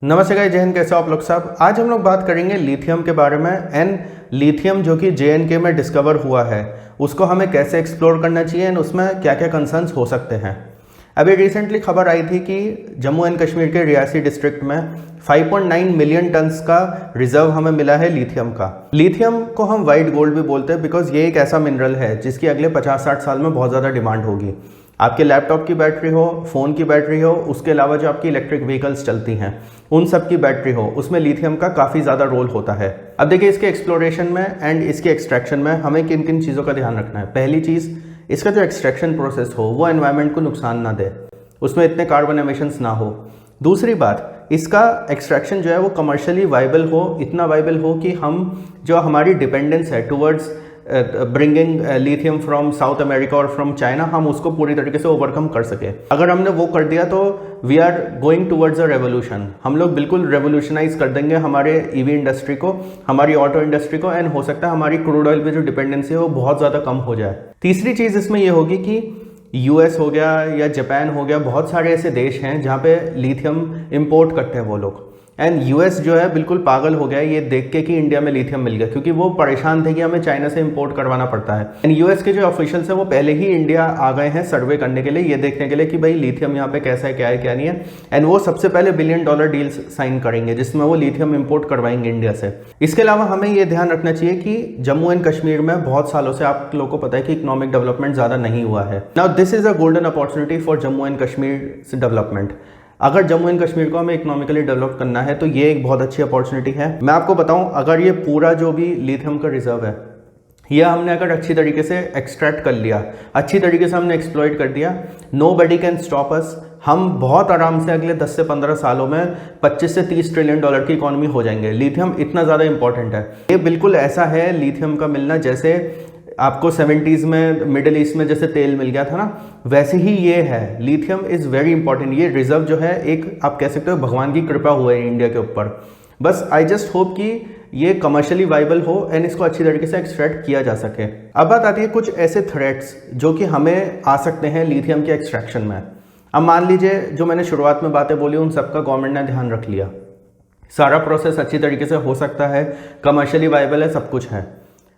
नमस्ते गाइस, जय हिंद। कैसे हो आप लोग सब। आज हम लोग बात करेंगे लिथियम के बारे में एंड लिथियम जो कि JNK में डिस्कवर हुआ है उसको हमें कैसे एक्सप्लोर करना चाहिए एंड उसमें क्या क्या कंसर्न्स हो सकते हैं। अभी रिसेंटली खबर आई थी कि जम्मू एंड कश्मीर के रियासी डिस्ट्रिक्ट में 5.9 मिलियन टन्स का रिजर्व हमें मिला है लिथियम का। लिथियम को हम वाइट गोल्ड भी बोलते हैं बिकॉज ये एक ऐसा मिनरल है जिसकी अगले 50-60 साल में बहुत ज़्यादा डिमांड होगी। आपके लैपटॉप की बैटरी हो, फ़ोन की बैटरी हो, उसके अलावा जो आपकी इलेक्ट्रिक व्हीकल्स चलती हैं उन सब की बैटरी हो, उसमें लिथियम का काफ़ी ज़्यादा रोल होता है। अब देखिए, इसके एक्सप्लोरेशन में एंड इसके एक्सट्रैक्शन में हमें किन किन चीज़ों का ध्यान रखना है। पहली चीज़, इसका जो एक्सट्रैक्शन प्रोसेस हो वो एनवायरनमेंट को नुकसान ना दे, उसमें इतने कार्बन एमिशंस ना हो। दूसरी बात, इसका एक्सट्रैक्शन जो है वो कमर्शियली वाइबल हो, इतना वाइबल हो कि हम जो हमारी डिपेंडेंस है towards bringing lithium from south America और फ्रॉम चाइना, हम उसको पूरी तरीके से ओवरकम कर सके। अगर हमने वो कर दिया तो we are going towards a revolution. हम लोग बिल्कुल रेवोल्यूशनाइज कर देंगे हमारे EV इंडस्ट्री को, हमारी ऑटो इंडस्ट्री को, एंड हो सकता है हमारी क्रूड ऑयल पे जो डिपेंडेंसी है वो बहुत ज़्यादा कम हो जाए। तीसरी चीज़ इसमें ये होगी कि US हो गया या जापान हो गया, बहुत सारे ऐसे देश हैं जहाँ पे लिथियम इंपोर्ट करते हैं वो लोग। एंड US जो है बिल्कुल पागल हो गया है ये देख के कि इंडिया में लिथियम मिल गया, क्योंकि वो परेशान थे कि हमें चाइना से इंपोर्ट करवाना पड़ता है। एंड US के जो ऑफिशियल्स हैं वो पहले ही इंडिया आ गए हैं सर्वे करने के लिए, ये देखने के लिए कि भाई लिथियम यहाँ पे कैसा है, क्या नहीं है। एंड वो सबसे पहले $1 बिलियन डील्स साइन करेंगे जिसमें वो लिथियम इंपोर्ट करवाएंगे इंडिया से। इसके अलावा हमें ये ध्यान रखना चाहिए कि जम्मू एंड कश्मीर में बहुत सालों से आप लोगों को पता है कि इकोनॉमिक डेवलपमेंट ज़्यादा नहीं हुआ है। Now this is a golden opportunity for Jammu and Kashmir development. अगर जम्मू एंड कश्मीर को हमें इकोनॉमिकली डेवलप करना है तो ये एक बहुत अच्छी अपॉर्चुनिटी है। मैं आपको बताऊं, अगर ये पूरा जो भी लिथियम का रिजर्व है ये हमने अगर अच्छी तरीके से एक्सट्रैक्ट कर लिया, अच्छी तरीके से हमने एक्सप्लॉइट कर दिया, नोबडी कैन स्टॉप अस। हम बहुत आराम से अगले 10 से 15 सालों में 25 से 30 ट्रिलियन डॉलर की इकोनॉमी हो जाएंगे। लिथियम इतना ज़्यादा इंपॉर्टेंट है। ये बिल्कुल ऐसा है लिथियम का मिलना जैसे आपको 70s में मिडिल ईस्ट में जैसे तेल मिल गया था ना, वैसे ही ये है। Lithium is very important. ये रिजर्व जो है एक आप कह सकते हो भगवान की कृपा हुआ है इंडिया के ऊपर। बस आई जस्ट होप कि ये कमर्शियली वाइबल हो एंड इसको अच्छी तरीके से एक्सट्रैक्ट किया जा सके। अब बात आती है कुछ ऐसे थ्रेट्स जो कि हमें आ सकते हैं लिथियम के एक्सट्रैक्शन में। अब मान लीजिए जो मैंने शुरुआत में बातें बोली उन सबका गवर्नमेंट ने ध्यान रख लिया, सारा प्रोसेस अच्छी तरीके से हो सकता है, कमर्शियली वाइबल है, सब कुछ है।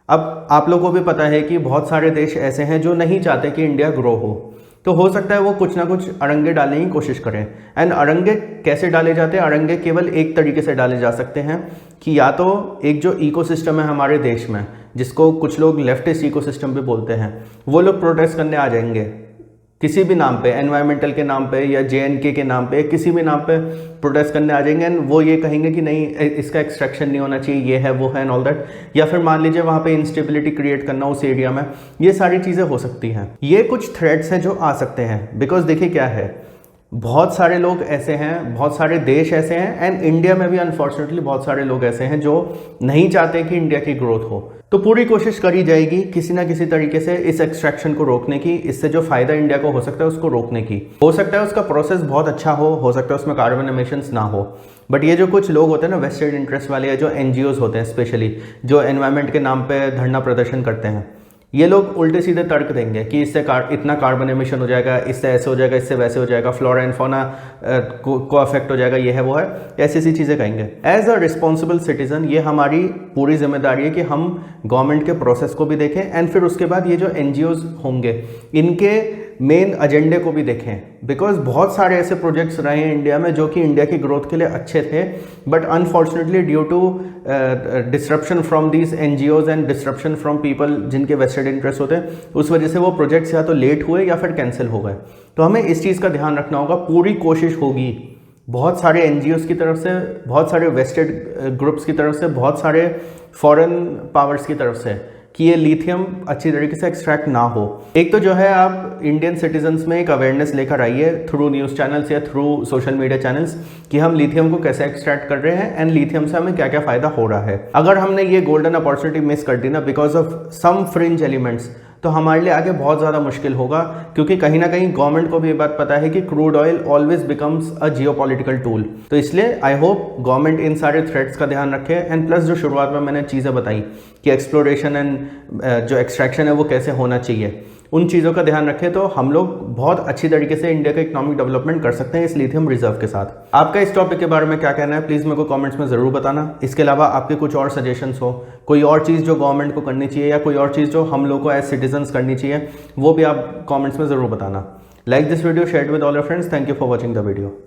अब आप लोगों को भी पता है कि बहुत सारे देश ऐसे हैं जो नहीं चाहते कि इंडिया ग्रो हो, तो हो सकता है वो कुछ ना कुछ अड़ंगे डालने की कोशिश करें। एंड अड़ंगे कैसे डाले जाते हैं? अड़ंगे केवल एक तरीके से डाले जा सकते हैं कि या तो एक जो इकोसिस्टम है हमारे देश में, जिसको कुछ लोग लेफ्टिस्ट इकोसिस्टम भी बोलते हैं, वो लोग प्रोटेस्ट करने आ जाएंगे किसी भी नाम पे, एनवायरमेंटल के नाम पे या JNK के नाम पे, किसी भी नाम पे प्रोटेस्ट करने आ जाएंगे एंड वो ये कहेंगे कि नहीं इसका एक्सट्रैक्शन नहीं होना चाहिए, ये है वो है एंड ऑल दैट। या फिर मान लीजिए वहाँ पे इंस्टेबिलिटी क्रिएट करना उस एरिया में, ये सारी चीज़ें हो सकती हैं। ये कुछ थ्रेट्स हैं जो आ सकते हैं बिकॉज देखिए क्या है, बहुत सारे लोग ऐसे हैं, बहुत सारे देश ऐसे हैं एंड इंडिया में भी अनफॉर्चुनेटली बहुत सारे लोग ऐसे हैं जो नहीं चाहते कि इंडिया की ग्रोथ हो। तो पूरी कोशिश करी जाएगी किसी ना किसी तरीके से इस एक्सट्रैक्शन को रोकने की, इससे जो फायदा इंडिया को हो सकता है उसको रोकने की। हो सकता है उसका प्रोसेस बहुत अच्छा हो सकता है उसमें कार्बन एमिशंस ना हो, बट ये जो कुछ लोग होते हैं ना वेस्टेड इंटरेस्ट वाले या जो NGOs होते हैं स्पेशली, जो एनवायरनमेंट के नाम पे धरना प्रदर्शन करते हैं, ये लोग उल्टे सीधे तर्क देंगे कि इससे इतना कार्बन एमिशन हो जाएगा, इससे ऐसे हो जाएगा, इससे वैसे हो जाएगा, फ्लोरा एंड फौना को अफेक्ट हो जाएगा, ये है वो है, ऐसी ऐसी चीज़ें कहेंगे। एज अ रिस्पॉन्सिबल सिटीजन ये हमारी पूरी जिम्मेदारी है कि हम गवर्नमेंट के प्रोसेस को भी देखें एंड फिर उसके बाद ये जो NGOs होंगे इनके मेन एजेंडे को भी देखें। बिकॉज बहुत सारे ऐसे प्रोजेक्ट्स रहे हैं इंडिया में जो कि इंडिया की ग्रोथ के लिए अच्छे थे, but unfortunately due to disruption from these NGOs and disruption from people जिनके वेस्टेड इंटरेस्ट होते हैं, उस वजह से वो प्रोजेक्ट्स या तो लेट हुए या फिर कैंसिल हो गए। तो हमें इस चीज़ का ध्यान रखना होगा। पूरी कोशिश होगी बहुत सारे NGOs की तरफ से, बहुत सारे वेस्टेड ग्रुप्स की तरफ से, बहुत सारे फॉरेन पावर्स की तरफ से कि ये लिथियम अच्छी तरीके से एक्सट्रैक्ट ना हो। एक तो जो है आप इंडियन सिटीजन्स में एक अवेयरनेस लेकर आइए थ्रू न्यूज़ चैनल्स या थ्रू सोशल मीडिया चैनल्स कि हम लिथियम को कैसे एक्सट्रैक्ट कर रहे हैं एंड लिथियम से हमें क्या क्या फ़ायदा हो रहा है। अगर हमने ये गोल्डन अपॉर्चुनिटी मिस कर दी ना because of some fringe elements, तो हमारे लिए आगे बहुत ज़्यादा मुश्किल होगा, क्योंकि कहीं ना कहीं गवर्नमेंट को भी ये बात पता है कि crude oil always becomes a geopolitical tool. तो इसलिए आई होप गवर्नमेंट इन सारे थ्रेट्स का ध्यान रखे एंड प्लस जो शुरुआत में मैंने चीज़ें बताई कि एक्सप्लोरेशन एंड जो एक्सट्रैक्शन है वो कैसे होना चाहिए, उन चीज़ों का ध्यान रखें तो हम लोग बहुत अच्छी तरीके से इंडिया का इकोनॉमिक डेवलपमेंट कर सकते हैं इस लिथियम रिजर्व के साथ। आपका इस टॉपिक के बारे में क्या कहना है, प्लीज़ मेरे को कमेंट्स में ज़रूर बताना। इसके अलावा आपके कुछ और सजेशंस हो, कोई और चीज़ जो गवर्नमेंट को करनी चाहिए या कोई और चीज़ जो हम लोग को एज सिटीजन्स करनी चाहिए, वो भी आप कॉमेंट्स में ज़रूर बताना। Like this video, share it with all your friends. Thank you for watching the video.